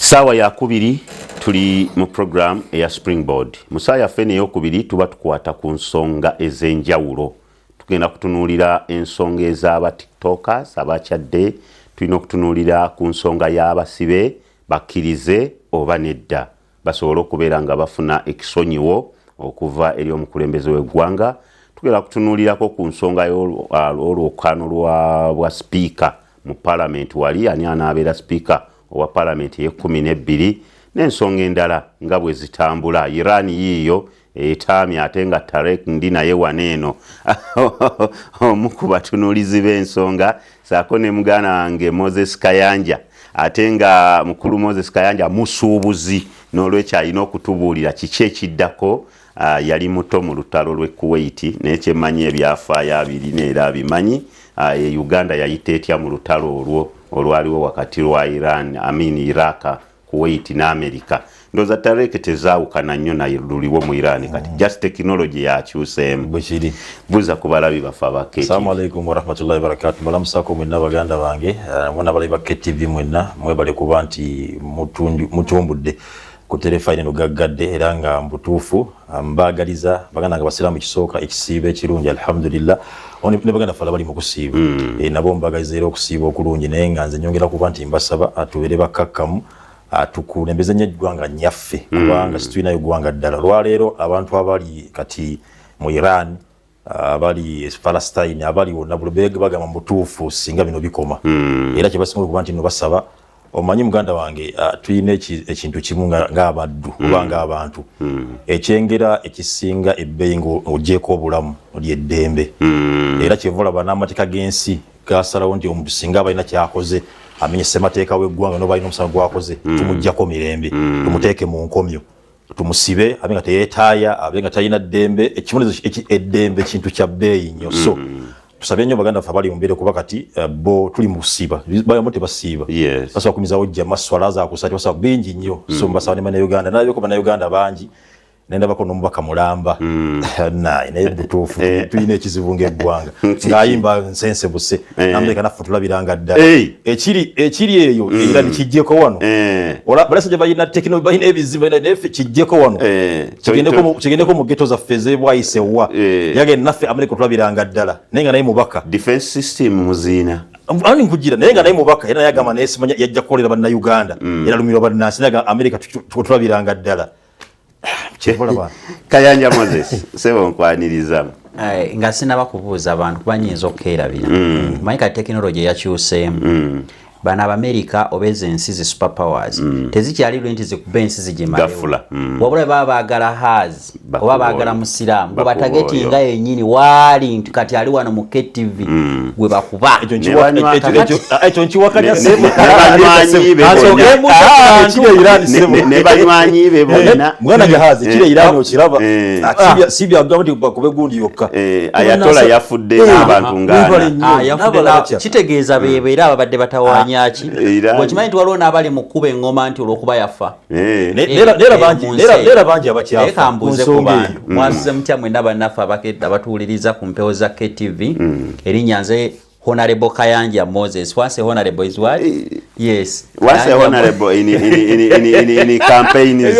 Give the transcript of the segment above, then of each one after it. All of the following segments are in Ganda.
Sawa ya kubiri tuli mu program ya Springboard. Musaya fene yokubiri tuba tukwata ku nsonga ezenjawulo. Tugenda kutunulira ensonga ez'aba TikTokers abakyadde, tulina okutunulira ku nsonga y'abasibe bakkirize oba nedda basobola okubeera nga bafuna ekisonyiwo okuva eri omukulembeze w'eggwanga. Tugenda kutunulirako ku nsonga y'olwokaano lwa speaker mu parliament wali ani anaabeera speaker owa parliament ye12 n'ensonga endala nga bwe zitambula. Iran yiyo etamya ate nga Tarek ndi naye waneeno omu ku batunuulizi b'ensonga saako ne muganda wange Moses Kayanja ate nga mukulu Moses Kayanja musuubuzi n'olwekyo alina okutubuulira kiki ekiddako. Yali muto mu lutalo lw'e Kuwait naye kyemmanyi ebyafaayo abirina era abimanyi. Uganda yayita etya mu lutalo olwo olwaliwo wakati lwa Iraq, Kuwait ne America. Ndoza Tarek tezaawukana nnyo naye luliwo mu Iran kati just technology yakyuseemu. Bwekiri buza ku balabi bafe abake. Assalamu alaikum wa rahmatullahi wa barakatuh. Balamusako mwenna baganda bange mwena balabi ba KTV mwenna mwebale kuba nti mutumbudde ku telefone no gaggadde era nga mbutuufu mbagaliza baganda nga basiramu kisooka ekisiibe ekirungi alhamdulillah. Oni ne baganda fala bali mu kusiiba nabo mbagaliza era okusiiba okulungi naye nga nze nyongera kuba nti mbasaba atubeere bakakkamu atukulembeze nnyo eggwanga nnyaffe kubanga situlinayo ggwanga ddala. Lwaleero abantu abali kati mu Iran abali Palestine abali wonna bagamba mu butuufu singa bino bikoma era kye basinga okuba nti no basaba omanyi muganda wange tulina ekintu kimu ng'abaddu oba ng'abantu ekyengera ekisinga ebbeeyi ng'oggyeko obulamu ly'eddembe era kyeva olaba n'amateeka g'ensi gasalawo nti omuntu singa abalina kyakoze amenye ssemateeka w'eggwanga n'oba alina omusango gw'akoze tumuggyako mirembe tumuteeke mu nkomyo tumusibe abe nga teyeetaaya abe nga talina ddembe. Ekibonezo eddembe kintu kya bbeeyi nnyo so tusabye nnyo baganda ffe abali mumbere kuba kati bo tuli mu kusiiba bayamu tebasiiba basobola kumizawo jjama swala zakusati basaba bingi nnyo so mbasaba ne bannayuganda nalabyeko bannayuganda bangi nendabako n'omubaka mulamba naye butuufu tulina ekizibu ng'eggwanga ng'ayimba nsense buse namuleka naffe tulabiranga ddala ekiri eyo era nikijjeko wano balasa gye balina tekinologi balina ebizibu naffe kijjeko wano kigendeko mu geto zaffe ezebwayisewa yagenda naffe amaleka tulabiranga ddala naye nga naye mubaka defense system muziina ani nkugira naye nga naye mubaka era naye agamba naye simanya yajja kukolera bannayuganda era lumirwa bannansi naye Amerika tulabiranga ddala. Kayanja Moses sebo nkwaniriza nga sinaba kubuuza abantu banyinza okukeerabira manyika tekinologi yakyuseemu bana America obeze ensi zi superpowers tezikyalirwe nti zikuba ensi zigimalewo wabula baba baagala hazi oba baagala musiraamu gwe batagetinga yennyini waali nti kati ali wano mu KTV gwe bakuba ekyo nkiwakanya ne banywanyi be bonna mwana jahazi kire Iran okiraba sibya gamba nti bakube gundi yokka Ayatola yafudde n'abantu ngana kitegeeza bebe era abadde batawanya wakimanyi nti waliwo n'abali mu kkuba eŋŋoma nti olw'okuba yafa neera bangi abakyafa. Kambuuze ku bantu mwasuze mutya mwenna bannaffe abatuwuliriza ku mpewo za KTV erinnya nze Honorable Kayanja Moses. Once a honorable is what? Yes. Once a honorable in campaign is.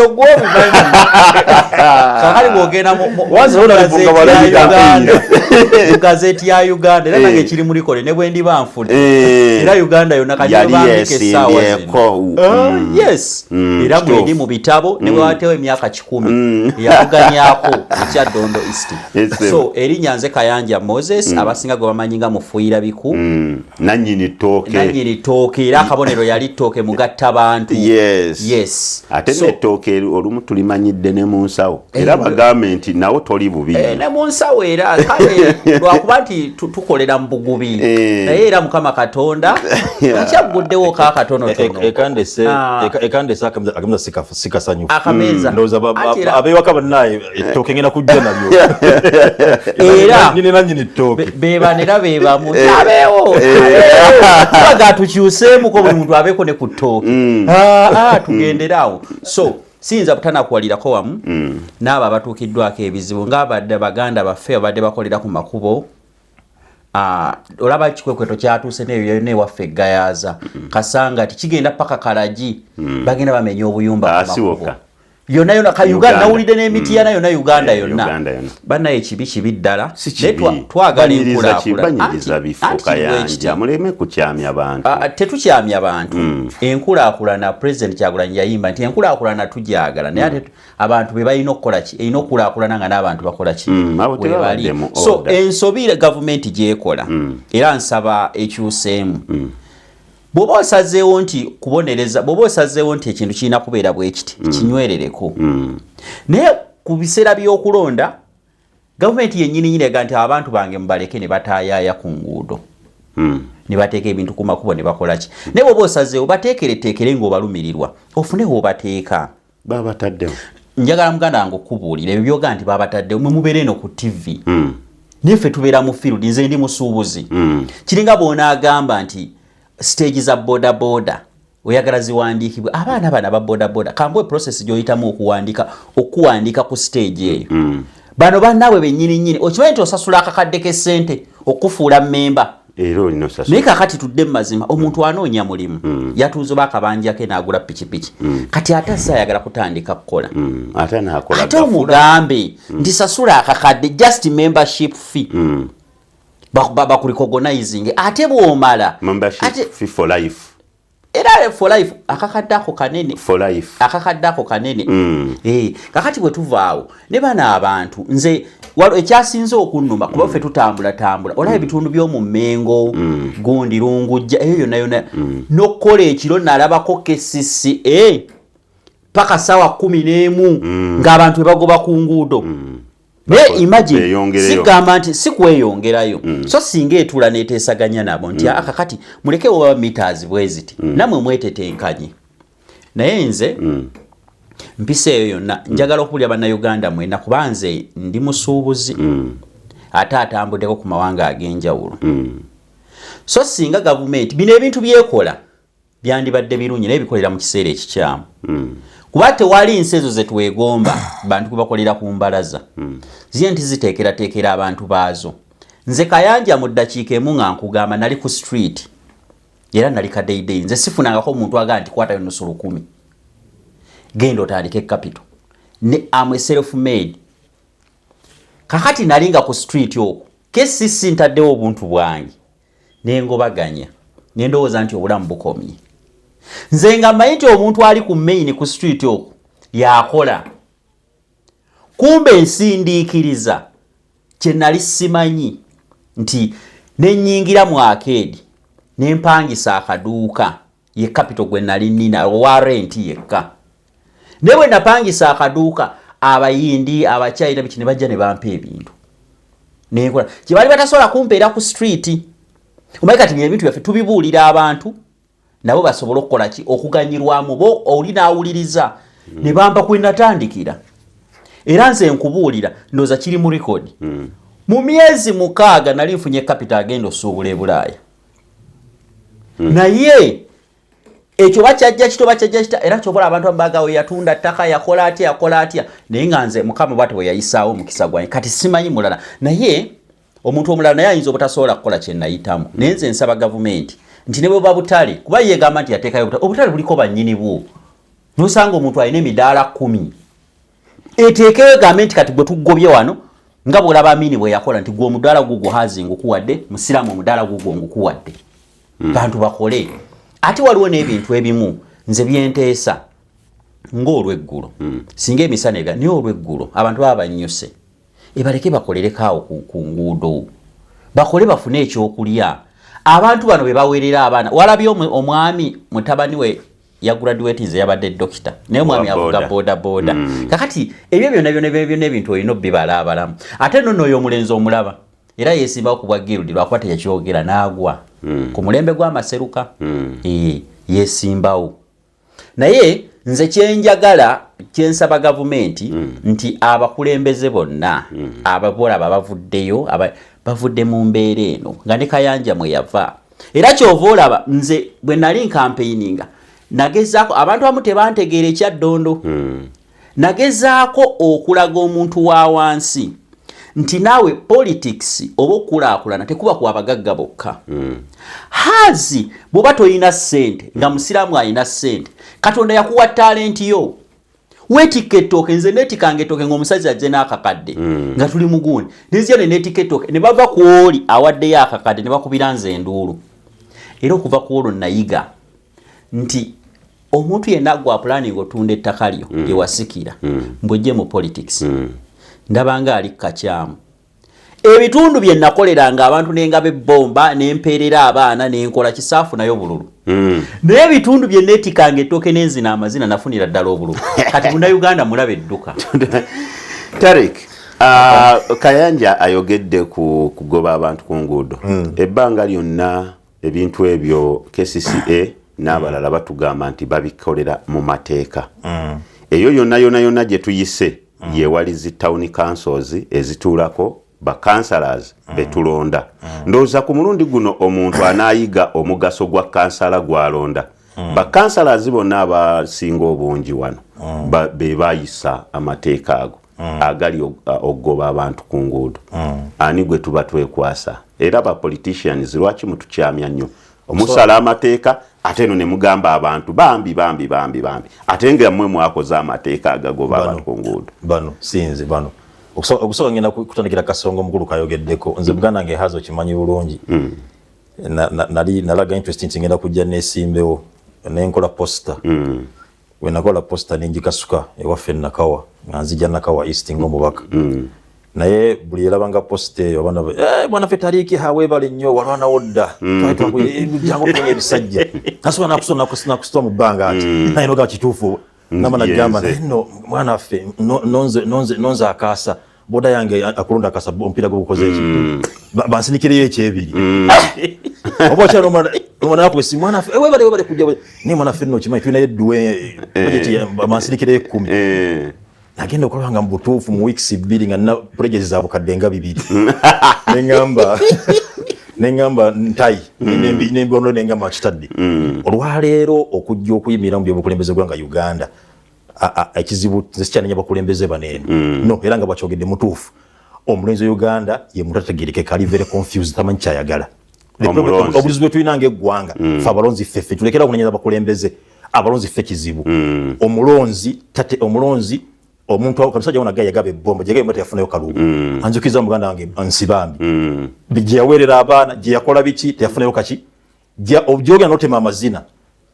Kakali bwogenda once a honorable ngabali campaign. Gazeti ya Uganda era nange kiri muri kole ne bwendi banfudde. Era Uganda yonna kajja bambike sawa zino. Yes. Era bwendi mu bitabo ne bwatewe emyaka 10 yavuganyako ekya Dondo East. So erinnya nze Kayanja Moses abasinga gwe bamanyinga mufuira nanyini toke era akabonero yali toke mugatta bantu. Yes. Ate ne toke olumu tulimanyidde ne mu nsawo era bagavumenti nawo toli bubi ne mu nsawo era kale lwakuba nti tukolera mu bugubi naye era Mukama Katonda okyaguddewo ka katono tono ekandese akameza sikasanyufu akameza ndoza abewaka bannaye toke ngena kujja nabyo era nanyini toke bebanera bebamu abeewo tubaga tukyuseemu ko buli muntu abeeko ne ku ttooke tugenderaawo so siyinza butanakuwalirako wamu n'abo abatuukiddwako ebizibu ng'abadde baganda baffe abadde bakolera ku makubo olaba kikwekweto kyatuuse ne waffe Gayaza kasanga tikigenda paka Kalagi bagenda bamenya obuyumba asiwoka yonna ka Uganda nawulidde n'emitiana yonna Uganda yonna banna ekibi ddala twagala enkulaakulana bifo kayanja muleme kukyamya abantu tetukyamya abantu enkulaakulana President Kyagulanyi yayimba nti enkulaakulana tugyagala naye abantu be balina okukola ki erina okulaakulana nga n'abantu bakola ki webali so ensobi gavumenti gyekola era nsaba ekyuseemu bw'oba osazeewo nti kubonereza bw'oba osazeewo nti ekintu kirina kubeera bwe kiti kinywerereko naye ku biseera by'okulonda gavumenti yennyini ega nti abantu bange mubaleke ne bataayaaya ku nguudo ne bateeka ebintu ku makubo ne bakola ki naye bw'oba osazeewo bateekereteekere ng'obalumirirwa ofunewo obateeka babataddewo njagala muganda wange okubuulira ebyo byoga nti babataddewo mwe mubeere eno ku TV niffe tubeera mu field nze ndi musuubuzi kiringa bw'onaagamba nti stage za boda boda oyagala ziwandiikibwe abaana bana ba boda boda kambwe process gyoyitamu okuwandiika ku stage eyo bano bannaabwe bennyini okimanyi nti osasula akakadde k'essente okufuula mmemba naye kakati tudde mu mazima omuntu anoonya mulimu yatuuze oba akabanja ke n'agula pikipiki kati ate asayagala kutandika kukola ate omugambe nti sasula akakadde just membership fee bakurecognizing ate bw'omala for life era for life akakadde ako kanene kakati bwe tuvaawo ne bana abantu nze ekyasinze okunnuma kuba ffe tutambula olaba ebitundu by'omu Mmengo gundi Lungujja eyo yonna n'okukola ekiro nalabako kesisi paka sawa 11 ng'abantu bebagoba ku nguudo naye imagine sigamba nti sikweyongerayo so singa etula neteesaganya nabo nti akakati mulekewo baba meters bweziti namwe mwetetenkanye naye nze mpisa eyo yonna njagala okuwulira bannayuganda mwena kuba nze ndi musuubuzi ate atambuddeko ku mawanga ag'enjawulo so singa gavumenti bino ebintu byekola byandibadde birungi naye bikolera mu kiseera ekikyamu kuba tewali nsi ezo zetwegomba bantu kubakolera ku mbalaza ziye nti ziteekerateekera abantu baazo nze Kayanja mu ddakiika emu nga nkugamba nali ku street era nali kadeideyi nze sifunangako omuntu agaa nti kwatayo nusu 10 genda otandike capital ne amwe self made kakati nali nga ku street okwo kesisi ntaddewo obuntu bwange nengobaganya nendowooza nti obulamu bukomye nze nga mmanyi nti omuntu ali ku main ku street okwo yakola kumbe nsindiikiriza kye nali simanyi nti nenyingira mu arcade nempangisa akaduuka ye capital gwe nali nina wa rent yekka newe napangisa akaduuka abayindi abakyayira biki ne bajja ne bampa ebintu nekola kye bali batasobola kumpeera ku street omaika kati ebintu byaffe tubibuulira abantu nabo basobola okukola ki okuganyirwamu bo oli naawuliriza ne bampa kwe natandikira era nze nkubuulira ndooza kiri mu record mu myezi 6 nali nfunye capital agenda osuubula e Bulaaya naye ekyo bakyajja kito era kyobola abantu ambagawo yatunda ttaka yakola atya naye nga nze mukama bwate bwe yayisaawo omukisa gwange kati simanyi mulala naye omuntu omulala naye ayinza obutasobola kukola kye nayitamu naye nze nsaba gavumenti nti ne bwe babutale kuba yegamba nti yateekayo obutale buliko bannyini bwo nosanga omuntu alina emidaala 10 eteekeyo egambe nti kati gwe tugobye wano nga bwolaba Amini bwe yakola nti gwe omudaala gugwo hazi ngukuwadde musiraamu omudaala gugwo ngukuwadde bantu bakole ate waliwo n'ebintu ebimu nze byenteesa ng'olweggulo singa emisana ega naye olweggulo abantu baba bannyuse ebaleke bakolerekaawo ku nguudo bakole bafune ekyokulya abantu bano be bawerera abaana walabye omwami mutabani we yagraduatinze yabadde dokita naye omwami avuga boda kakati ebyo byonna ebintu olina obbibala abalamu ate nno oyo omulenzi omulaba era yesimbawo ku bwa Gildi lwakuba teyakyogera n'agwa ku mulembe gw'amaseruka yesimbawo naye nze kyenjagala kyensaba gavumenti nti abakulembeze bonna ababolaba bavuddeyo bavudde mu mbeera eno nga ne Kayanja mwe yava era kyova olaba nze bwe nali nkampeininga nagezaako abantu abamu tebantegeera ekyaddondo nagezaako okulaga omuntu wa wansi nti naawe politics oba okulaakulana tekuba ku abagagga bokka. Hazi bw'oba toyina ssente nga musiraamu alina ssente, Katonda yakuwa talenti yo. Weetikka ettooke, nze neetikanga ettooke ng'omusajja ajje n'akakadde nga tuli muguuni, nenzija ne neetikka ettooke ne bava ku oli awaddeyo akakadde ne bakubira nze enduulu. Era okuva ku olwo nayiga nti omuntu yenna gwa planning otunda ettaka lyo lye wasikira mbw'ojje mu politics ndabanga ali kakyamu. Ebitundu bye nakoleranga abantu nenga b'ebbomba nempeerera abaana nenkola kisaafu nayo bululu. Naye ebitundu bye neetikanga ettooke n'enzina amazina nafunira ddala obululu. Kati Munnayuganda mulabe edduka. Tariq, Kayanja ayogedde ku kugoba abantu ku nguudo. Ebbanga lyonna ebintu ebyo KCCA n'abalala batugamba nti babikolera mu mateeka. Eyo yonna gye tuyise yeewalizi town councils ezituulako ba councillors betulonda. Ndowooza ku mulundi guno omuntu anaayiga omugaso gwa kansala gw'alonda. Ba councillors bonna abasinga obungi wano be baayisa amateeka ago agali okugoba abantu ku nguudo. Ani gwe tuba twekwasa? Era ba politicians lwaki mutukyamya nnyo omusala amateeka ate no ne mugamba abantu bambi ate nga mmwe mwakoze amateeka agagoba abantu ku nguudo. Bano sinze bano okusoka ngenda kutandikira Kasongo mukulu kayogeddeko nze Buganda nge hazo kimanyi bulungi. Nalaga interest nti ngenda kujja nesimbewo nenkola poster. We nakola poster ninjikasuka ewaffe Nakawa nga nzija Nakawa East ng'omubaka. Naye buli erabanga post eyo abana bwana ffe Tariiki haweebale nnyo walwana wodda jangu tumenye ebisajja nasobola nakusitwa mu bbanga ati naye noga kituufu nama nagamba no mwana waffe nonze akaasa boda yange akulonda akasa omupiira gwogukoze eki bansinikireyo ekyebiri oba okyalo omwana wakwesi mwana waffe weebale kujja naye mwana waffe nno kimanyi tulinayo edduwe bansinikireyo 10 nagenda okulanga mu butuufu mu weeks 2 nga nina project za bukadde nga 2 nengamba ntayi nembono nengamba kitadde olwaleero okujja okuyimira mu byobukulembeze gwanga Uganda ekizibu zikyanenya bakulembeze banene no era nga bakyogedde mutuufu omulenzi Uganda ye muntu ategereke kali very confused tamanyi kyayagala obulizi bwe tulina ng'eggwanga fe abalonzi ffeffe tulekera okunenyeza bakulembeze abalonzi ffe kizibu omulonzi omuntu kabisajja wona gaya gabe bomba jege mate yafunayo kalubu anzukiza muganda wange ansibambi bije yawerera abana je yakola biki teyafunayo kaki je objoga notema amazina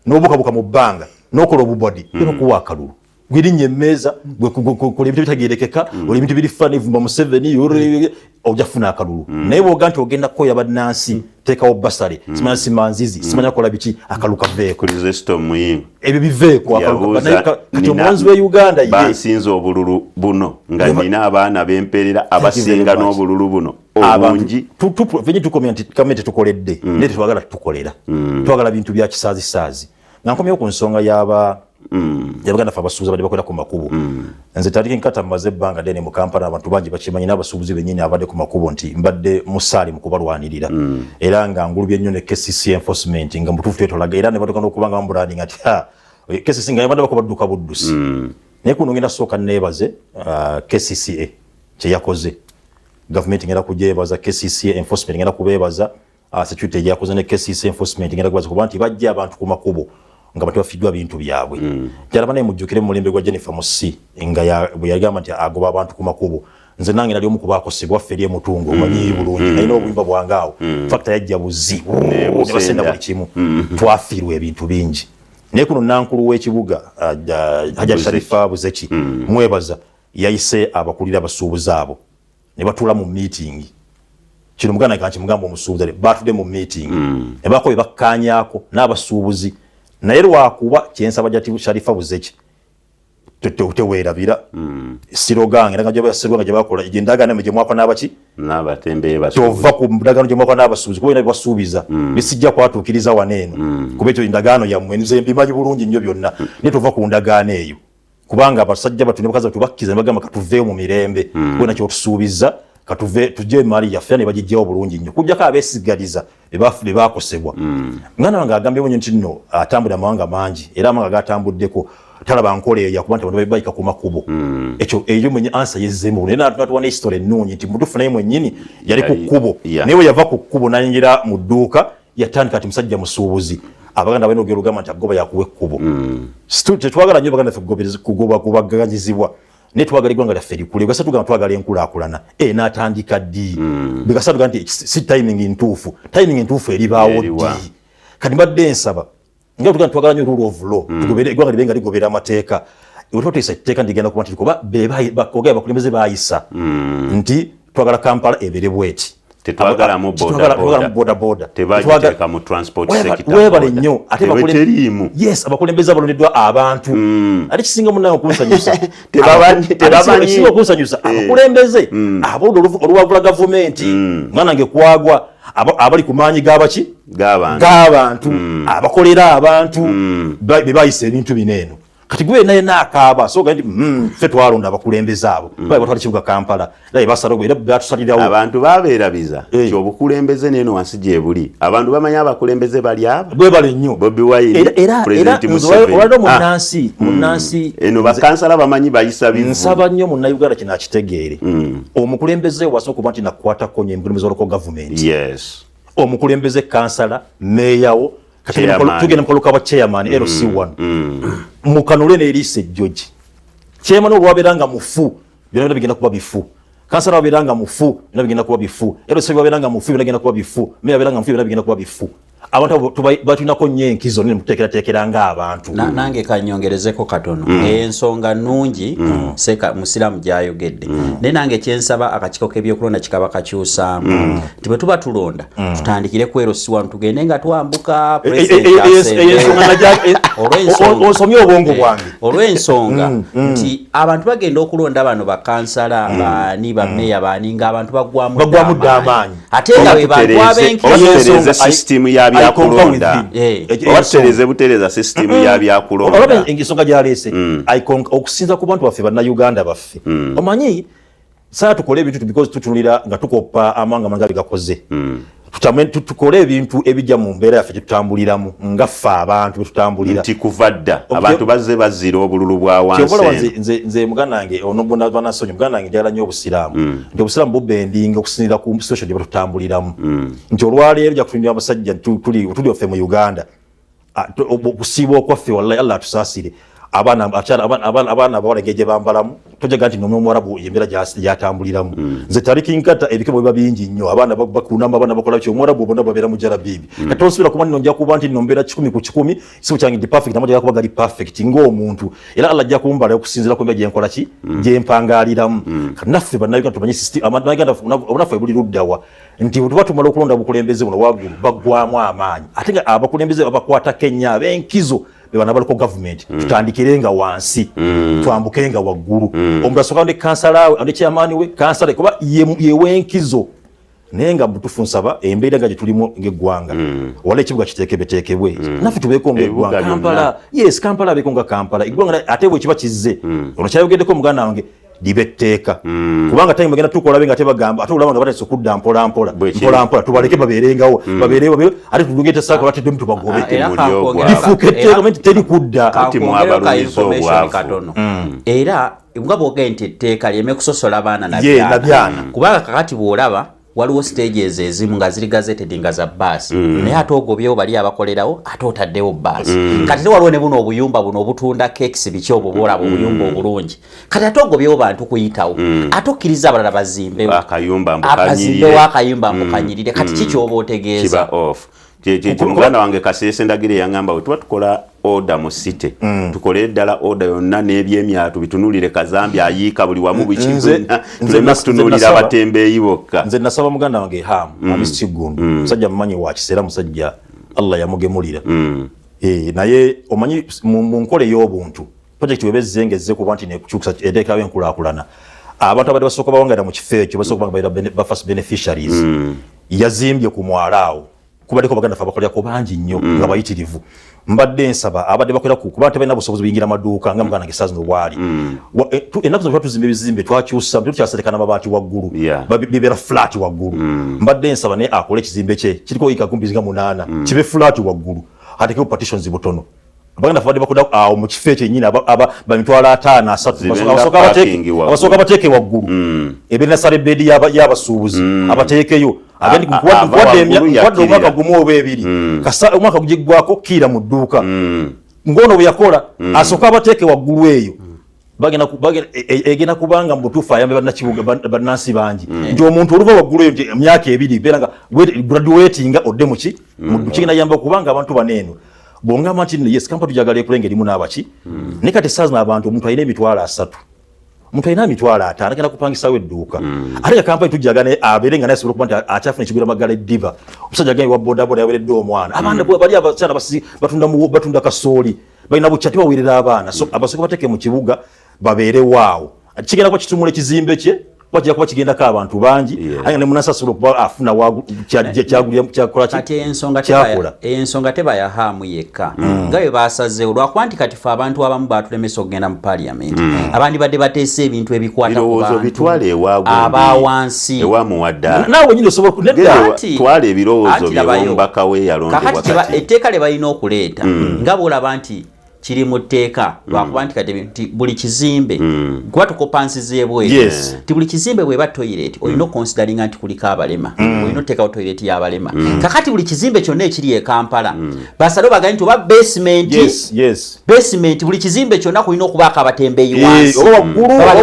nobuka mu bbanga nokola obubodi bino kuwa kalubu gwirinye meza gwe kule bintu bitagerekeka oli bintu biri fani vumba mu 7 ojafuna akalulu naye boganti ogenda ko yabanansi teka obasale simanya simanzizi simanya kola biki akaluka veko resistor muyi ebyo biveko akaluka kati omulanzi we Uganda ye bansinze obululu buno nga nina abaana bemperera abasinga n'obululu buno obungi venye tukomenti tukoledde ne twagala tukolera twagala bintu bya kisaazi nkomye ku nsonga yaba yabaganda fa basuuza bali bakola ku makubo nze Tariiki nkata maze banga dene mu Kampala abantu bangi bakimanyi n'abasuubuzi benyini abadde ku makubo nti mbadde musali mu kubalwanirira era nga ngulubye nnyo ne KCC enforcement nga mutuufu etolaga era ne batokana okubanga branding ati KCC nga yabadde bakoba dduka buddusi naye kuno ngenda sooka neebaze KCCA kye yakoze government ngenda kujeebaza KCCA enforcement ngenda kubeebaza security yakoze ne KCC enforcement ngenda kubaza kuba nti bajja abantu ku makubo nga batu bafidwa bintu byabwe kyalaba naye mujjukire mu mulembe gwa Jennifer Musi nga bwe yagamba nti agoba abantu ku makubo nze nange nali omu ku baakosebwa feri emutungo omanyi bulungi nalina obuyimba bwangaawo factor yajja buzibu ne basenda buli kimu twafiirwa ebintu bingi naye kuno nankulu w'ekibuga Hajja Sharifa Buzeki mwebaza yayise abakulira abasuubuzi abo ne batuula mu meeting kino muganda kanki mugamba omusuubuzi batudde mu meeting ne bakobe bakkaanyaako n'abasuubuzi naye lwakuba kyensaba jati Sharifa Buzeki teweerabira sirogange nga gye bakola gye ndagaano gye mwako n'abaki n'abatembeeye tova ku ndagaano gye mwako n'abasuubuzi kuba basuubiza bisijja kwatuukiriza waneeno kuba ekyo ndagaano yammwe nze mbimanyi bulungi nnyo byonna naye tova ku ndagaano eyo kubanga abasajja batu ne bakazi batu bakkiza ne bagamba katuveeyo mu mirembe bwe nakyo tusuubiza katuve tujje mali yaffe ne bagijjawo bulungi nnyo kujjako abeesigaliza be baakosebwa ngana wange agambye bunyo nti nno atambula amawanga mangi era amawanga gatambuddeko talaba nkole ya kubanta abantu bayika ku makubo ekyo eyo mwenye answer yezemu nena tuwana history nnungi nti mutufu naye mwennyini yali ku kubo newe yava ku kubo nayingira mu dduuka yatandika ati musajja musuubuzi abaganda balina ogera ogamba nti agoba yakuwa ekkubo tetwagala nnyo baganda ffe kugoba kubaganyizibwa naye twagala eggwanga lyaffe likule bwesa tugamba twagala enkulaakulana n'atandika ddi bwegasa tuga nti si timing ntuufu eribaawo ddi kati mbadde nsaba nga tugamba twagala nnyo rule of law eggwanga libe nga ligobera amateeka ototesa etteeka ndigenda kuba nti kuba bagaya bakulembeze baayisa nti twagala Kampala ebere bweti tetwagalamu boda tebagiteeka mu transport sector webale nnyo ate yes abakulembeze abalondeddwa abantu ate kisinga munnawe okunsanyusa tebabanyi okunsanyusa abakulembeze abalonda oluwavula gavumenti mwana nge kwagwa abali ku maanyi g'abantu abakolera abantu bebayisa ebintu bineeno kati gwe naye nakaaba so gandi ffe twalonda abakulembeze abo bali batwala kibuga Kampala naye basalawo era batusalirawo abantu babeerabiza kyobukulembeze neno wansi gye buli abantu bamanya abakulembeze bali abo bwe bali nnyo Bobi Wine President Museveni olado munansi eno bakansala bamanyi bayisa bivu nsaba nnyo mu Uganda kino akitegeere omukulembeze wasooka kuba nti nakwata konye emkulembeze oloko gavumenti yes omukulembeze kansala meyawo tugenda mukoluka wa chairman LC1 mukanule ne Elise George chairman olwaberanga mufu byonna bigenda kuba bifu kansala waberanga mufu byonna bigenda kuba bifu LC waberanga mufu byonna bigenda kuba bifu meya waberanga mufu byonna bigenda kuba bifu abantu batunako nnyo enkizo ne muteekerateekera ng'abantu nange kanyongerezeko katono ensonga nnungi seka musiramu gyayogedde naye nange kyensaba akakiko k'ebyokulonda kikaba kakyusaamu nti bwe tuba tulonda tutandikire ku LC1 tugende nga twambuka osomye obwongo bwange olw'ensonga nti abantu bagenda okulonda bano bakansala baani bameya baani ng'abantu bagwamu dde amaanyi ate nga be bantu abenkizo system yakulonda obatereze butereza system ya byakulonda olaba engisonga gyaleese okusinza ku bantu baffe bannayuganda baffe omanyi saa tukole ebintu because tutunulira nga tukoppa amanga mangabi gakoze tukole ebintu ebijja mu mbeera yaffe gyetutambuliramu nga ffe abantu betutambulira nti kuva dda abantu bazze bazira obululu bwa wansi nze muganda wange onobona banasonyi muganda wange njagala nnyo obusiraamu nti obusiraamu bubendinga okusinira ku situation gye batutambuliramu nti olwaleero jakutunira abasajja tuli waffe mu Uganda okusiiba okwaffe wallahi Allah atusaasire abaana abawala gye bambalamu tojaga nti n'Omwarabu embeera gyatambuliramu nze tariki nkata ebikemo biba bingi nnyo abaana bakunama abaana bakola ki Omwarabu bonna babeera mu jarabibi kati onsubira kuba nno nja kuba nti nno mbeera 10 ku 10 isibo kyange ndi perfect namajja kuba gali perfect ng'omuntu era Allah ajja kumbala okusinziira ku mbeera gye nkola ki gye mpangaaliramu naffe bannayuganda tumanyi system abannayuganda obunaffe buli luddawa nti bwe tuba tumala okulonda bukulembeze buno waggulu baggwamu amaanyi ate nga abakulembeze abakwata Kenya ab'enkizo bana baliko government tutandikirenga wansi twambukenga waggulu omuntu asooka ndi kansala we ndi chairman we kansala kuba yewenkizo nenga butufu nsaba embeera nga gye tulimu ng'eggwanga wala ekibuga kiteekebeteekebwe naffe tubeeko ng'eggwanga Kampala yes Kampala abeeko nga Kampala eggwanga ate bwe kiba kizze ono kyayogeddeko muganda wange libetteeka kubanga time bagenda tukola benga tebagamba ate olaba batese okudda mpola tubaleke babeerengawo babeerewo ate tulugete saka bate demu tubagobe lifuuke etteeka teri kudda kati mwabalunizo katono era nga bwogenda nti etteeka lyeme kusosola baana nabyana kubanga kakati bw'olaba waliwo stages ezimu nga ziri gazetted nga za bbaasi naye ate ogobyewo bali abakolerawo ate otaddewo bbaasi kati te waliwo ne buno obuyumba buno obutunda cakes biki obwo boolaba obuyumba obulungi kati ate ogobyewo bantu kuyitawo ate okkiriza abalala bazimbewo akayumba mbukanyirire kati kikyoba otegeeza muganda wange Kasese Ndagire yangamba we tuba tukola order mu city tukole ddala order yonna n'ebyemyatu bitunulire Kazambi ayiika buli wamu bikigona tulema kutunulira abatembeeyi bokka nze nasaba muganda wange Hamisi Kigundu musajja mumanyi wa kiseera musajja Allah yamugemulira naye omanyi mu nkole y'obuntu project webezengeze kuba nti nekukyusa eteekawo enkulaakulana abantu abadde basooka bawangala mu kifo ekyo basooka ba first beneficiaries yazimbye ku mwalaawo kubaliko baganda fabakolako bangi nnyo nga bayitirivu mbadde nsaba abadde bakola kuba tebalina busobozi buyingira maduuka nga muganda ngesazi nobwali ennaku zino tuzimba ebizimbe twakyusa tukyaserekana mabaati waggulu bibeera flat waggulu mbadde nsaba naye akole ekizimbe kye kiriko yika kumbi nga 8 kibe flat waggulu atekewo partitions butono bagenda fabadde bakoda awo mu kifo ekyo nyina aba bamitwala 5 abasoka bateeke waggulu ebirina salebedi y'abasuubuzi abateekeyo abendi kwadde omwaka gumu oba ebiri kasa omwaka gugiggwako kiira mu dduuka ngono bwe yakola asooka abateeke waggulu eyo egenda kubanga mubutuufu ayambe bannakibuga bannansi bangi nti omuntu oluva waggulu eyo nti emyaka ebiri beera nga graduatinga odde muki kigenda yamba okubanga abantu baneeno bwongamba nti yes kampa tujagala ekulenga erimu n'abaki naye kati essaazi n'abantu omuntu alina emitwalo 3 omuntu alina emitwalo 5 agenda kupangisawo edduuka ate kampani tujagala abeere nga naye asobola okuba nti akyafuna ekigwira magala eddiba omusajja agenda wa bodaboda yaweredde omwana abaana bali abakyala batunda kasooli balina bukya tebaweerera abaana so abasooka bateeke mu kibuga babeere waawo kigenda kuba kitumula ekizimbe kye wajja kuba kigendako abantu bangi ate ne munansi asobola okuba afuna kati ensonga teba yahaamu yekka nga bwe basazeewo lwakuba nti kati fe abantu abamu batulemesa okugenda mu paliamenti abandi badde bateesa ebintu ebikwata ku bantu abawansi naawe nyini osobola twala ebirowoozo by'omubaka we yalondebwa kati etteeka lye balina okuleeta nga bw'olaba nti kiri mu tteeka lwakuba nti kati buli kizimbe kuba tukopansiza bweru ti buli kizimbe bweba toilet olina okonsideringa nti kuliko abalema olina oteekawo toilet y'abalema kakati buli kizimbe kyonna ekiri e Kampala basale bagani nti oba basement buli kizimbe kyonna kulina okubaako abatembeeyi wansi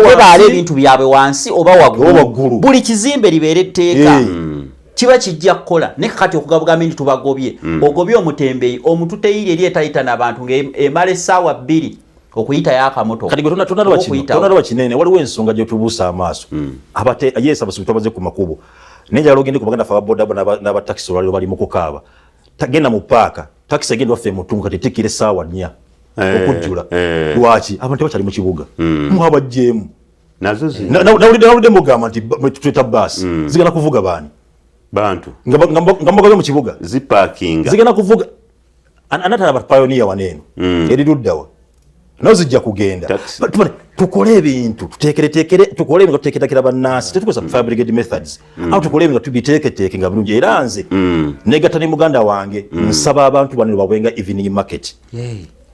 babaala ebintu byabwe wansi oba waggulu buli kizimbe libeera etteeka kiba kijja kukola ne kakati okugabugambi nti tubagobye ogobye omutembeeyi omuntu teyiri eri etayita n'abantu ng'emala essaawa 2 okuyita y'akamotoka kati gwe tonalaba kinene waliwo ensonga gye tubuusa amaaso yes abasuubuzi tubaze ku makubo naye njagala ogende ku baganda fe ababodaboda n'abatakisi olwaliro bali mu kukaaba tagenda mu paaka takisi egenda waffe mutungu kati etikira essaawa 4 okujjula lwaki abantu tebakyali mu kibuga mwabajjeemu nawulidde mugamba nti tweta baasi zigenda kuvuga baani bantu nga mbagobe mu kibuga ziparkinga zigenda kuvuga anatala pioneer waneeno eriruddawa nazo zijja kugenda tukole ebintu tukole ebintu tuteekerekera bannansi tetukozesa fabricated methods aho tukole ebintu tubiteeketeeke nga bulungi era nze negatta ne muganda wange nsaba abantu bano babwenga evening market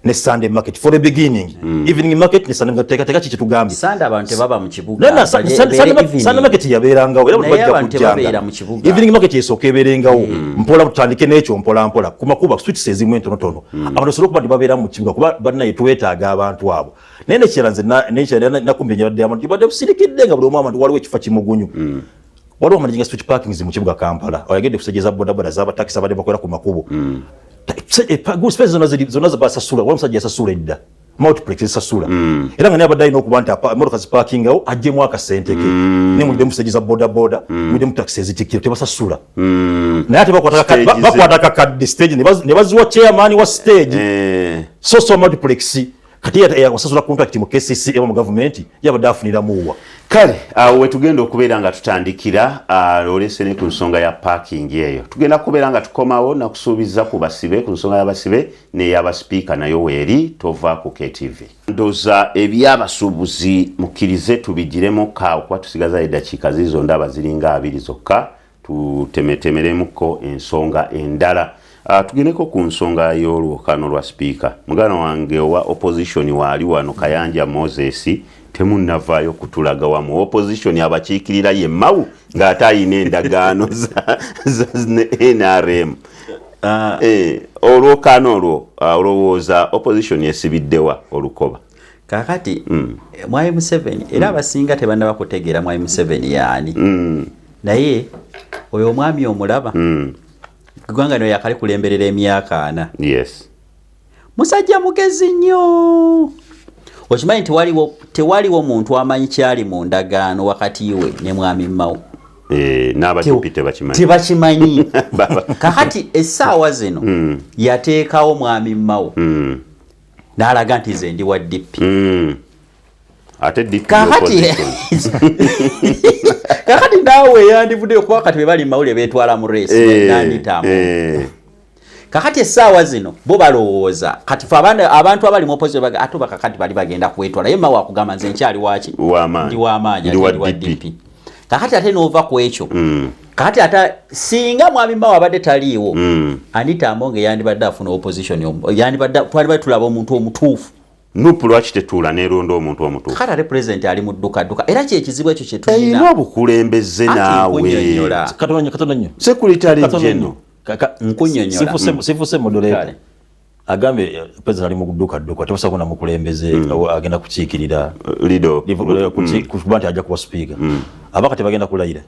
ne Sunday market for the beginning evening market ne Sunday market teka chichi tugambi Sunday abantu baba mu kibuga na Sunday market yaberangawo era bajja kujja evening market yesokeberengawo mpola tutandike n'ekyo mpola kumakuba switch ezimu entonotono abantu solo kuba babeera mu kibuga kuba banna yetwetaaga abantu abo nene kiranze nakumbenya badde abantu badde busirikidde nga buli omu abantu waliwo ekifa kimugunyu waliwo amanyiga switch parkings mu kibuga Kampala oyagedde kusejeza bodaboda zaba taxi abadde bakola ku makubo space zona zabasasula wala musajja yasasula edda multiplex yasasula era nga ne abadde alina okuba nti motoka ziparkingawo ajjemu akasenteke ne mulide musajja bodaboda mulide mu taxi ezitikira tebasasula naye ate bakwata kakadde stage ne baziwa chairman wa stage so multiplex kati yasasula contract mu KCC eba mu government yabadde afuniramuwa kale awo wetugenda okubeera nga tutandikira olese ne ku nsonga ya parking eyo tugenda kubeera nga tukomawo nakusuubiza ku basibe ku nsonga y'abasibe n'ey'abasipiika nayo weeri tova ku KTV ndoza ebyabasuubuzi mukkirize tubigiremu kaawo kuba tusigaza eddakiika zizo ndaba ziringa 2 zokka tutemetemeremuko ensonga endala tugendeko ku nsonga y'olwokano lwa sipiika mugana wange owa opposition waali wano Kayanja Moses temunnavaayo kutulaga wamu opposition abakiikirira ye mawu ng'ate ayina endagaano za NRM olwokano olwo olowooza opposition esibiddewa olukoba kakati Mwai Museveni era abasinga tebannaba kutegeera Mwai Museveni yaani naye oyo omwami omulaba gwanga no yakali kulemberera emyaka 4 yes musajja mugezi nnyo okimanyi tewaliwo muntu amanyi kyali mu ndagaano wakati we ne mwami Mao n'abadipite tebakimanyi kakati essaawa zino yateekawo mwami Mao n'alaga nti ze ndi wa DP ate DP kakati naawe yandivuddeyo kuba kati bebali mawulire beetwala mu reesi nanditamu kakati essaawa zino bo balowooza kati fe abantu abali mu opposition baga ate bakakati bali bagenda kwetwala ye Mao akugamba nze nkyali waki ndi w'amaanyi ndi wa DP kakati ate n'ova ku ekyo kakati ate singa mwami Mao abadde taliiwo Anita Among yandibadde afuna opposition twalibadde tulaba omuntu omutuufu Nupu lwaki tetuula neronda omuntu omutuufu kakati ate president ali mu dduka era kyekizibu ekyo kye tulina ayina obukulembeze naawe katonda nnyo Secretary General nkunnyonnyola sifuse moderator agambe president ali mu dduka tebusa kuna mukulembeze agenda kukiikirira lido kuba nti ajja kuba speaker abaka tebagenda kulayira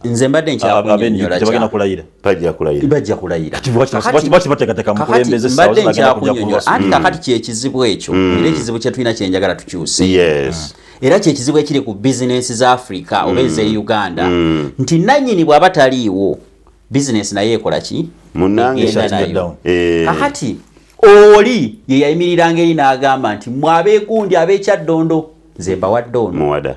nze mbadde nkyakunnyonnyola tebagenda kulayira bajja kulayira baki bateekateeka mukulembeze mbadde nkyakunnyonnyola anti kakati kyekizibu ekyo era ekizibu kye tulina kyenjagala tukyuse era kyekizibu ekiri ku bizinesi za Africa oba ez'e Uganda nti nannyini bw'aba taliiwo bizinesi naye ekola ki kakati oli ye yayimiriranga eri n'agamba nti mwabeegundi ab'ekyaddondo nze mbawadde ono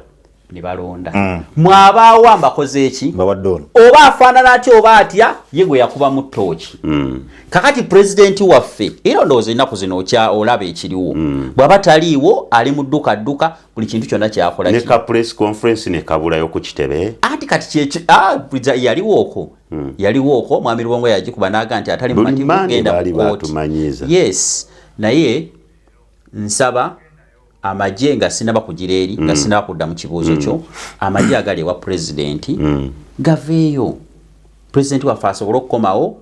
ne balonda mwabaawa mbakoze eki oba afaanana atya oba atya ye gwe yakuba mu ttooki kakati pulezidenti waffe era ndowooza ennaku zino olaba ekiriwo bw'aba taliiwo ali mu dduka buli kintu kyonna kyakola ne ka press conference ne kabulayo ku kitebe ati kati yaliwo okwo mwami Luwongo yagikuba n'aga nti atali mumativu genda mu kooti yes naye nsaba amagye nga sinaba kugira eri nga sinaba kudda mu kibuuzo kyo amagye agali ewa pulezidenti gaveeyo pulezidenti waffe asobole okukomawo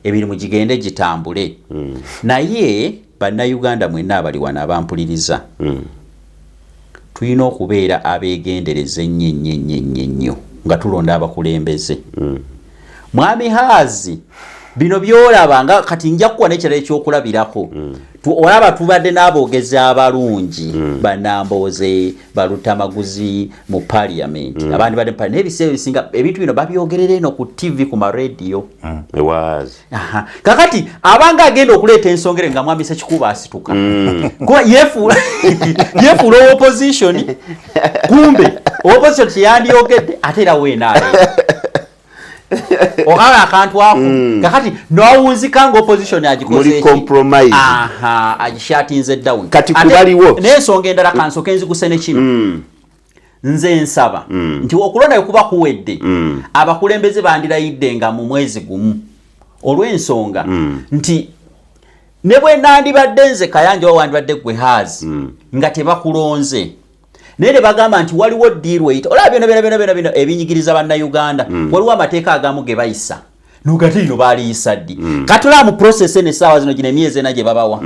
emirimu gigende gitambule naye bannayuganda mwenna abali wano abampuliriza tulina okubeera abeegendereza ennyo nga tulonda abakulembeze mwami Haazi bino byolaba nga kati nja kuwa n'ekirala ekyokulabirako olaba tubadde n'aboogezi abalungi Banamboze Balutamaguzi mu parliament abandi badde mpale n'ebiseera ebisinga ebintu bino babyogerera eno ku TV ku marediyo kakati abanga agenda okuleeta ensongere nga mwami Ssekikubo asituka kuba yefuula opposition kumbe opposition kyeyandiyogedde ate era weenaale okala akantu ako kakati n'owunzikanga opposition agikoze agishatinze down kati kubaliwo n'ensonga endala kansoke nziguse ne kino nze nsaba nti okulonda kuba kuwedde abakulembeze bandirayidde nga mu mwezi gumu olw'ensonga nti ne bwe nandibadde nze Kayanja wandibadde gwe Haazi nga tebakulonze nene bagamba nti waliwo deal wait olaba bino ebinyigiriza bannayuganda waliwo amateeka agamu ge bayisa nugati lino baliyisa ddi katula mu process ene saawa zino gino emyezi ena gye babawa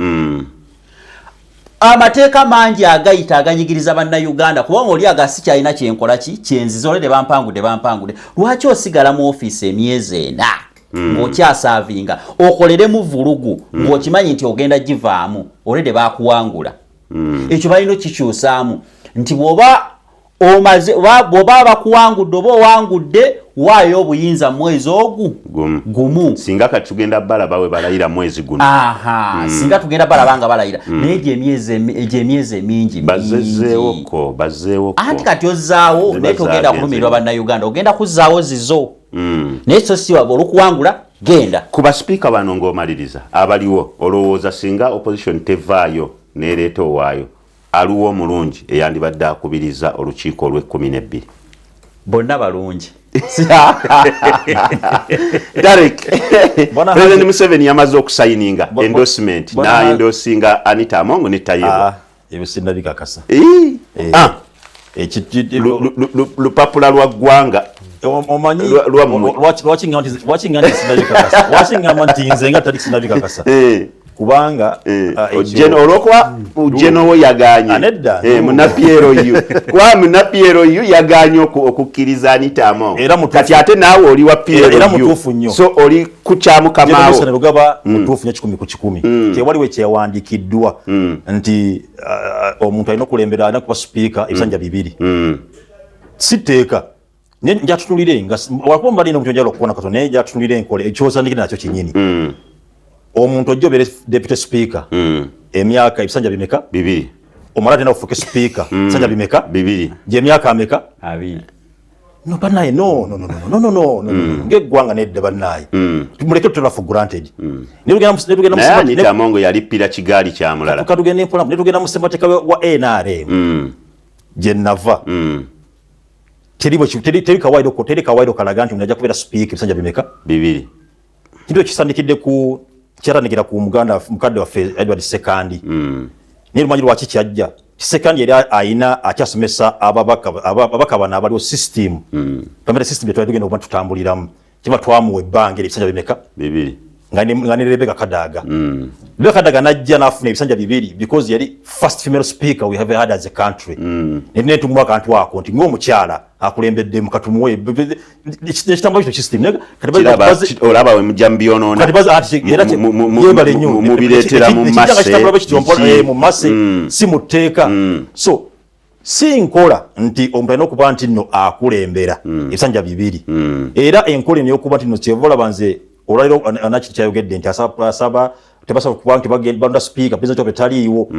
amateeka mangi agayita aganyigiriza bannayuganda kubanga oli agasi kyalina kyenkola kyenziza olede bampangudde lwaki osigala mu ofiisi emyezi ena ng'okyasaavinga okoleremu vulugu ng'okimanyi nti ogenda givaamu olede bakuwangula ekyo balina kikyusaamu nti bwoba bakuwangudde oba owangudde waayo obuyinza mwezi ogu gumu singa kati tugenda balaba we balayira mwezi guno singa tugenda balaba nga balayira naye gye emyezi emingi bazeewo anti kati ozzaawo naye togenda kulumirirwa bannayuganda ogenda kuzzaawo zizo naye so si waba olukuwangula genda ku basipiika bano ng'omaliriza abaliwo olowooza singa opposition tevaayo neereeta owaayo aliwo omulungi eyandibadde akubiriza olukiiko olw'12 bonna balungi Derek President Museveni yamaze okusayininga endorsement na endorsinga Anita Among ne Tayeebwa ebisinda bikakasa lupapula lwa ggwanga omanyi lwaki ngamba nti nze nga tali sinabikakasa kubanga olwokuba ujenowo yaganye munapiero yu kwa munapiero yu yaganye okukkiriza Anita Among kati ate naawe oli wa Piero yu so oli kukyamu kamaawo lugaba mutuufu nnyo 10 ku 10 tewaliwo ekyewandiikiddwa nti omuntu alina okulembera alina kuba sipiika ebisanja 2 siteeka njatutunulire nga wakuba mbalina okutyonjala okuwona kato naye njatutunulire enkole ekyosandikira nakyo kinyini omuntu ojja obeere deputy speaker emyaka ebisanja bimeka 2 omala tena ofuuke speaker ebisanja bimeka 2 gy'emyaka ameka 2 no banaye no ng'eggwanga nedda banaye tumuleke tutera for granted naye Anita Among yalippira kigaali kya mulala netugenda mu ssemateeka wa NRM jennava teri kawairo kalaga nti unaja kubeera speaker ebisanja bimeka bibiri kintu ekisandikidde ku kyatandikira ku mukadde waffe Edward Sekandi naye lumanyi lwaki kyajja Sekandi yali ayina akyasomesa ababaka bano abaliwo system pamela system yetwali tugenda okuba tutambuliramu kiba twamuwa ebbanga ebisanja bimeka bibiri nga ne Rebecca Kadaga Rebecca Kadaga najja n'afuna ebisanja bibiri because yali first female speaker we have had as a country ne tumwa kantu ako nti ng'omukyala akulembedde mukatumuwe ekitambula kito system olaba we mujambionona yebale nnyo mubireetera mu mase si muteeka so si nkola nti omuntu alina okuba nti nno akulembera ebisanja bibiri era enkola eno y'okuba nti nno kyevola banze olwaliro anakiti kyayogedde nti asaba tebasaba kuba nti bagenda speaker president of taliiwo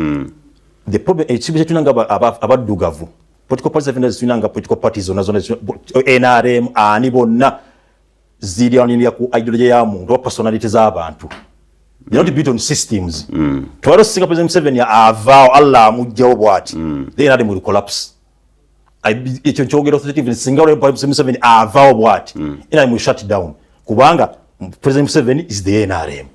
the problem ekibu kyetulina nga abaddugavu political parties zifina nga political parties zonna NRM ani bonna ziryanira ku ideology ya muntu oba personality z'abantu they don't build on systems twalo singa president Museveni avaawo Allah amugjawo bwati the NRM will collapse ekyo kyogera authoritative singa president Museveni avaawo bwati NRM will shut down kubanga President Museveni is the NRM.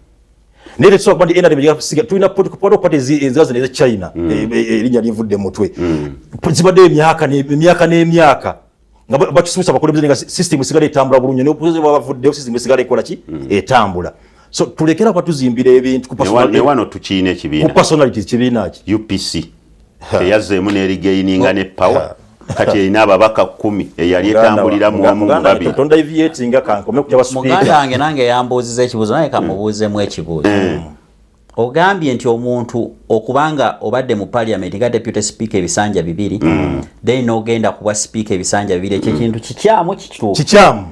Nere so kwandi NRM yasiga tulina political parties ezazene China erinya livudde mutwe. Zibadde emyaka n'emyaka nga bakisusa bakulembeze nga system sigale etambula bulungi ne opposition bavudde system sigale ekola ki etambula. So tulekera kwatuzimbira ebintu ne wano tukiine ekibiina ku personality kibiina ki UPC eyazeemu n'erigaininga ne power kati erina ababaka 10 eyali etambulira mu wamu babiri tonda eviatinga kankome kujja baspeaker muganda wange nange yambuuziza ekibuuzo naye kamubuuzemu ekibuuzo ogambye nti omuntu okubanga obadde mu parliament nga deputy speaker ebisanja bibiri then n'ogenda kuba speaker ebisanja bibiri ekyo kintu kikyamu kikituufu kikyamu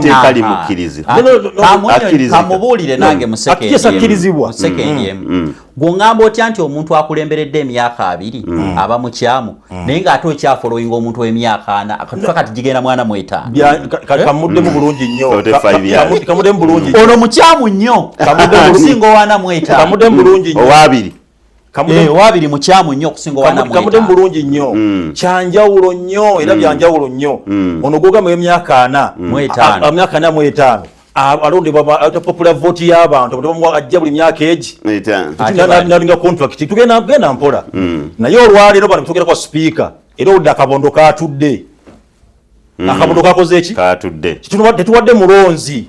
teeka limukkiriza kamubuulire nange musekendye gwongamba otya nti omuntu akulemberedde emyaka 2 aba mukyamu naye ng'ate okyafoloyinga omuntu w'emyaka 4 akatuka kati gigenda mwana mu 5 kamuddemu bulungi nnyo kamuddemu bulungi ono mukyamu nnyo okusinga owana mu 5 kamuddemu bulungi nnyo owabiri mukyamu nnyo okusinga owana mu 5 kamuddemu bulungi nnyo kyanjawulo nnyo era byanjawulo nnyo ono gwogamu emyaka 4 emyaka 4 mu 5 alondebwa popular vote y'abantu ajja buli myaka egi nalinga contract tugenda mpola naye olwaleero bano tugenda kwa speaker era oludde akabondo katudde akabondo kakoze eki katudde tetuwadde mulonzi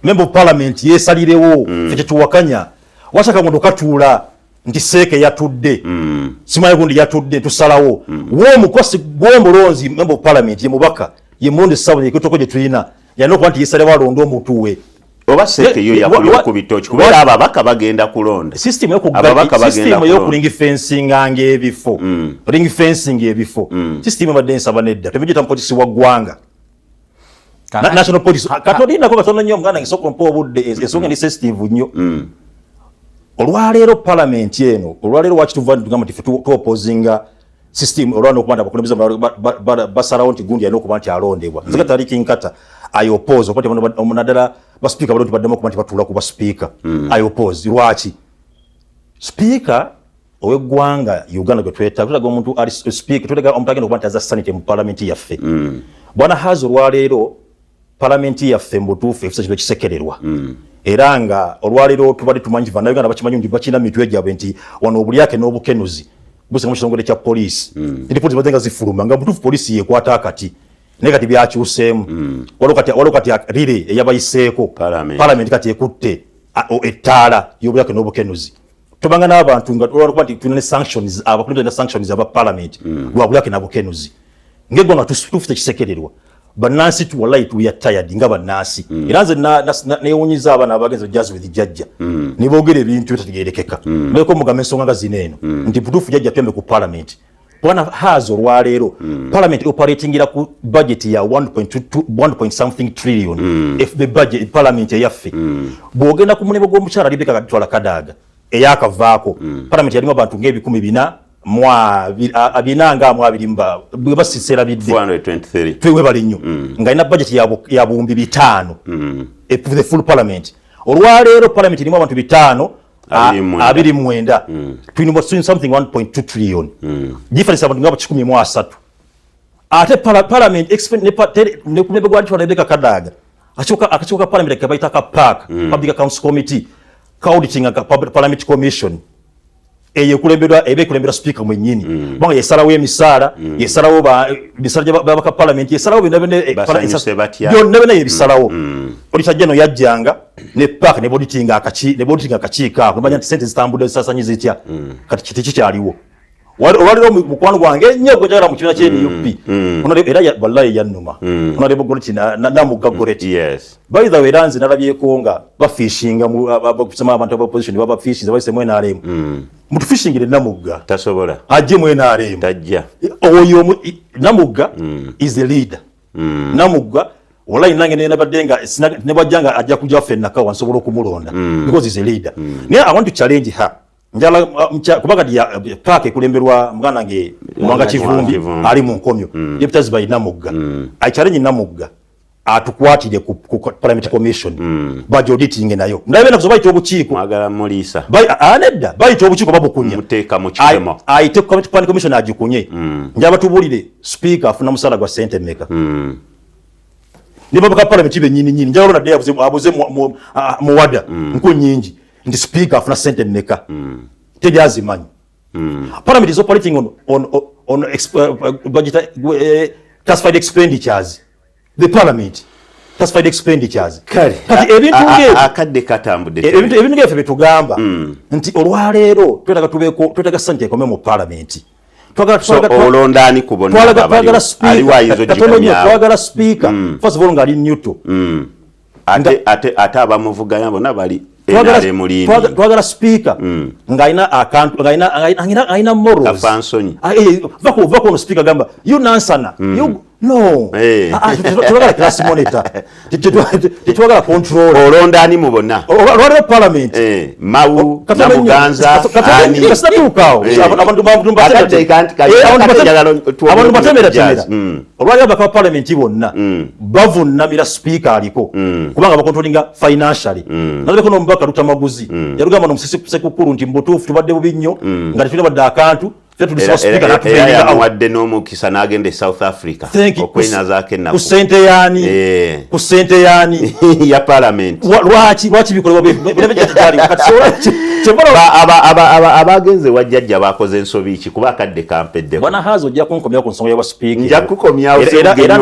member of parliament yesalirewo tetuwakanya wasa akabondo katuula nti seeke yatudde simaye gundi yatudde tusalawo w'omukosi gw'omulonzi member of parliament ye mubaka ye mulonde ssabwe ekitoko gye tulina yalina okuba nti yesalewo alonde omuntu we oba seeke yo yakulira ku bitooki kubeera ababaka bagenda kulonda system y'okuling fencinganga ebifo ring fencing ebifo system ebadde nsaba nedda temujeta mupotisi wa ggwanga national police katolinako katono nnyo muganda ngisooka ompa obudde ensonga ndi sensitive nnyo olwaleero parliament eno olwaleero wakituva tugamba nti tuopposinga system olwana okuba nti abakulembeze basalawo nti gundi alina okuba nti alondebwa nzika Tariq Nkata I oppose opati omunadala ba speaker baloti baddemu okuba nti batuula ku ba speaker I oppose lwaki speaker ow'eggwanga Uganda gwe twetaaga tulaga omuntu ali speaker tulaga omuntu agenda okuba nti aza sanity mu parliament yaffe bwana Hazo olwaleero parliament yaffe mu butuufu efisa kino kisekererwa era nga olwaleero tubadde tumanyi bannayuganda bakimanyi nti bakina mitwe gyabwe nti wano obulyake n'obukenuzi busa mu kitongole kya poliisi ripoti zibadenga zifuluma nga butuufu poliisi yekwata akati naye kati byakyuseemu waliwo kati rire eyabayiseeko parliament kati ekutte ettaala y'obulyake n'obukenuzi tobanga n'abantu nga olwakuba nti tulina sanctions abakulembeze na sanctions aba parliament lwa bulyake n'obukenuzi ng'eggwanga tuufu tekisekererwa bannansi wallahi tuya tired nga bannansi era nze neewunyiza abaana abagenze jazz with jajja ne boogera ebintu bitategeerekeka naye mugambe ensonga nga zino eno nti butuufu jajja twembe ku parliament bwana Hazo olwaleero parliament operatingira ku budget ya 1.something trillion FB budget parliament eyaffe bw'ogenda ku mulembe gw'omukyala Rebecca Kadaga eyakavaako parliament yalimu abantu ng'ebikumi 4 bwe basisera bidde 423 twewe bali nnyo nga ina budget ya buwumbi 5 the full parliament olwaleero parliament erimu abantu 5 abiri mwenda tulina something 1.2 trillion difference abantu ngabo 13 ate parliament ne kubegwa ntwa Rebecca Kadaga akachoka parliament kabaita ka park public accounts committee ka auditing ka parliament commission eye kulembera speaker mwenyini banga yesalawo emisala yesalawo bisala baba parliament yesalawo bine byonna yebisalawo auditor general yajjanga ne park ne auditing akakiika kumanya nti sente zitambudde zisasanyiza etya kati kiti kikyaliwo waliro mukwano gwange nnyo gwajala mu kibiina ky'NUP era wallahi yannuma onalebo goleti namugga goleti by the way ranzi nalabyeko nga bafishinga kusema abantu aba opposition baba fishinga bayise mu NRM mutu fishingire namugga tasobola ajje mu NRM tajja oyo namugga is the leader namugga wallahi nange ne nabadenga ne bajjanga ajja kujja fenna ka wansobola okumulonda because is a leader I want to challenge her njala kubanga dia park kulemberwa mwana nge mwanga kivumbi ali mu nkomyo deputies by namugga I challenge namugga atukwatire ku parliament commission budget auditing nayo ndabe nakuzoba ito obukiiko mwagala mulisa by anedda by ito obukiiko babukunya muteka mu kirema I take parliament commission ajikunye njaba tubulire speaker afuna musala gwa sente meka niba baka parliament ibe nyini njalo na day abuze mu wada nko nyingi ndi speaker afuna sente meka tejazimanyi parliament is operating on budget classified expenditures the parliament classified expenditures kati ebintu nge akadde katambudde ebintu nge febe tugamba nti olwaleero twetaka sente ekome mu parliament olondani kubona twagala speaker first of all ngali neutral ate abamuvuga yabo nabali twagala speaker ngaina akantu ngaina morals kafansonyi vako speaker gamba you nansana you no twagala class monitor twagala control olondani mubona olwaleero parliament mawu namuganza ani kasatuukaawo abantu batemera olwaleero baka parliament bonna bavunnamira speaker aliko kubanga bakontrolinga financially nalabeko n'omubaka Lutamaguzi yalugamba n'omusekukulu nti mbutuufu tubadde bubi nnyo nga tetulina badde akantu wadde n'omukisa n'agenda South Africa okwenya zake ku sente yaani ya parliament lwaki bikolebwa abagenze wajjajja bakoze ensobi ki kuba akadde kampeddeko bwana hazo ojja kunkomya ku nsonga y'obwa speaker nja kukomyawo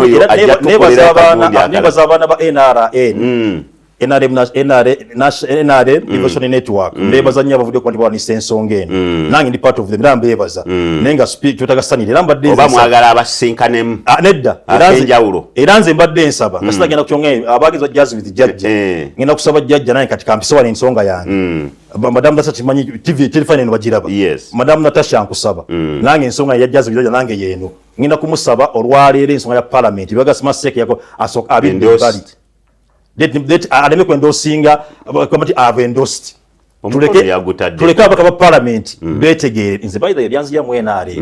oyo ajja tukolera nebaza abaana ba NRN NRM Innovation Network nebaza nnyo abavuddeko nti bawanisa ensonga eno nange ndi part of them era mbebaza naye nga twetagasanire era mbadde oba mwagala abasinkanemu nedda era nze mbadde nsaba nga sinagenda kukyonga abagenzi wa Jazz with Jajja ngenda kusaba Jajja naye kati kampise wala ensonga yange Madame Natasha timanyi TV telefone eno bagiraba Madame Natasha nkusaba nange ensonga ya Jazz with Jajja nange yeno ngenda kumusaba olwaleero ensonga ya parliament baga smart seke yako asoka abindi bali aleme kwendosinga komati ave endorsed tuleke abaka parliament betegeere nze by the ebyanzi ya mwenare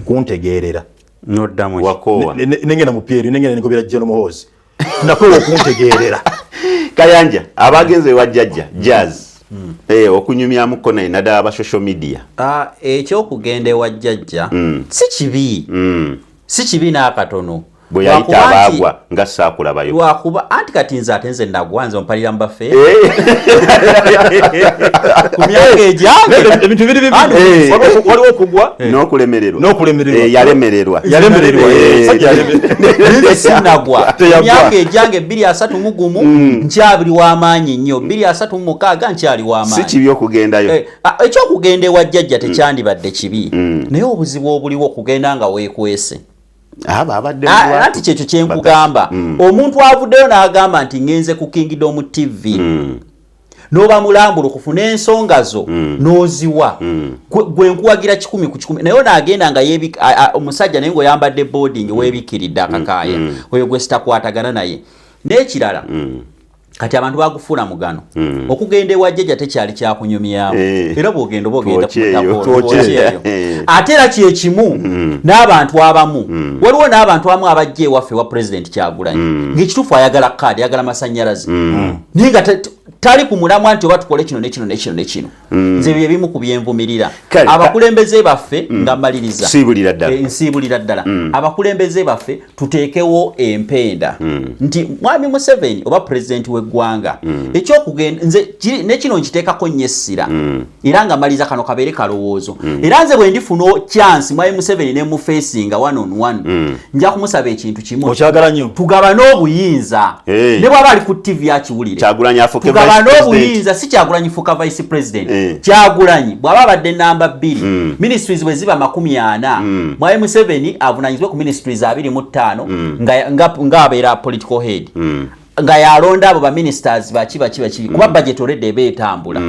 kuntegeerera noddamu wakowa nengena mupyeru nengena nikobera jeno muhozi nakowa kuntegeerera Kayanja abagenze wajjajja Jazz okunyumya mukona inada aba social media ekyokugenda wajjajja si kibi n'akatono bwe yayita abagwa nga saakulabayo lwakuba anti kati nze ate nze nagwanze ompalira mbaffe ku myaka egyange ebintu biri waliwo okugwa n'okulemererwa yalemererwa sinagwa myaka egyange 231 nkyabiri w'amaanyi nnyo 236 nkyali w'amaanyi si kibi okugendayo ekyokugenda ewajjajja tekyandibadde kibi naye obuzibu obuliwo okugenda nga weekwese ati kyekyo kyenkugamba omuntu avuddeyo n'agamba nti ngenze ku Kingdom TV n'oba mulambulukufu n'ensonga zo n'oziwa gwe nkuwagira 10 ku 10 naye n'agenda nga omusajja naye ng'oyambadde boarding weebikiridde akakaaya oyo gwe sitakwatagana naye n'ekirala kati abantu bagufuula mugano okugenda ewajjajja tekyali kyakunyumyawo era bw'ogenda kumutakoeyo ate era kyekimu n'abantu abamu waliwo n'abantu abamu abajja ewaffe wa President Kyagulanyi ng'ekituufu ayagala kaadi ayagala masannyalaze naye nga tali ku mulamwa nti oba tukole kino nekino nze bye bimu ku byenvumirira Kale, abakulembeze baffe nga maliriza nsiibulira ddala abakulembeze baffe tuteekewo empenda nti mwami Museveni oba pulezidenti w'eggwanga ekyokugenda nze nekino nkiteekako nnyo essira era nga maliriza kano kabeere kalowoozo era nze bwe ndifuna chance mwami Museveni ne mufeesinga one on one nja kumusaba ekintu kimu okyagala nnyo tugabane obuyinza ne bw'aba ali ku TV akiwulire tugabane obuyinza si Kyagulanyi fuuka vice president Kyagulanyi bw'aba abadde namba 2 ministries bwe ziba 40 mwami Museveni avunanyizibwe ku ministries 25 nga abeera political head nga yalonda abo ba ministers baki kuba budget already ebe etambula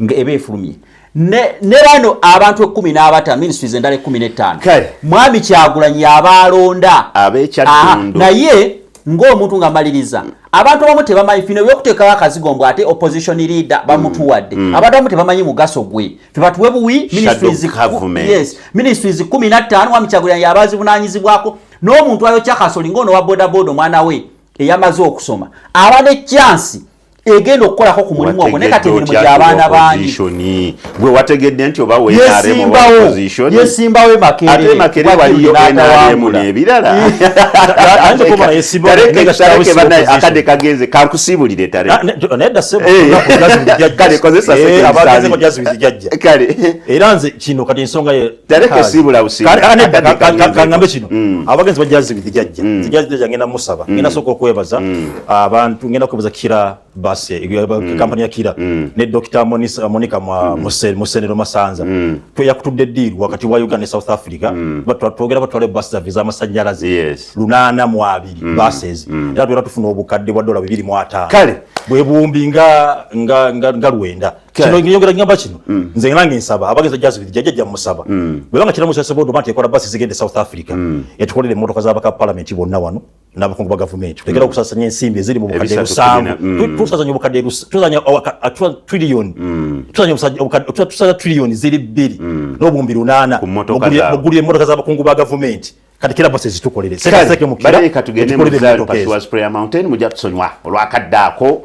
nga ebe efulumye ne bano abantu 15 ministries endala 15 mwami Kyagulanyi abalonda abekyadundu naye ng'omuntu nga maliriza abantu abamu tebamanyi fino byokuteekawo akazigo ate opposition leader bamutuwadde abantu abamu tebamanyi mugaso gwe fe batuwe buwi ministries 15 mwami Kyagulanyi abazivunanyizibwako n'omuntu ayokya kasoli ng'ono wa bodaboda omwana we eyamaze okusoma aba ne chance egenda okukolako ku mulimu ogwo ne kati emirimu gy'abaana bangi gwe wategedde nti oba wenaremu yesimbawo ate Makerere waliyo enaremu n'ebirala akadde kagenze kankusiibulire kale kozesa era nze kino kati ensonga tareke siibula kaŋŋambe kino abagenzi bajja zibizijajja zijajja ngenda musaba ngenda soka okwebaza abantu ngenda kwebaza Kira kampani ya Kira ne Dr. Monica Musenero Masanza yakutudde deal wakati wa Uganda ne South Africa twogera batwale bus service z'amasannyalaze 802 buses era twera tufuna obukadde bwa $205 kale bwe buumbi nga lwenda kino ngiyongera ngamba kino nze nange nsaba abagenzi jajja musaba bwe banga kira musese bodo mate ekola bus zigende South Africa yatukolere emmotoka z'abaka parliament bonna wano n'abakungu ba government tegera okusasanya ensimbi eziri mu bukadde rusanvu tusasanya obukadde tusasanya trillion ziri 2 n'obuwumbi 8 ogulira emmotoka z'abakungu ba government kati kira bose zitukolere seka tugende mu Pasua Prayer Mountain mujja tusonywa olwakaddaako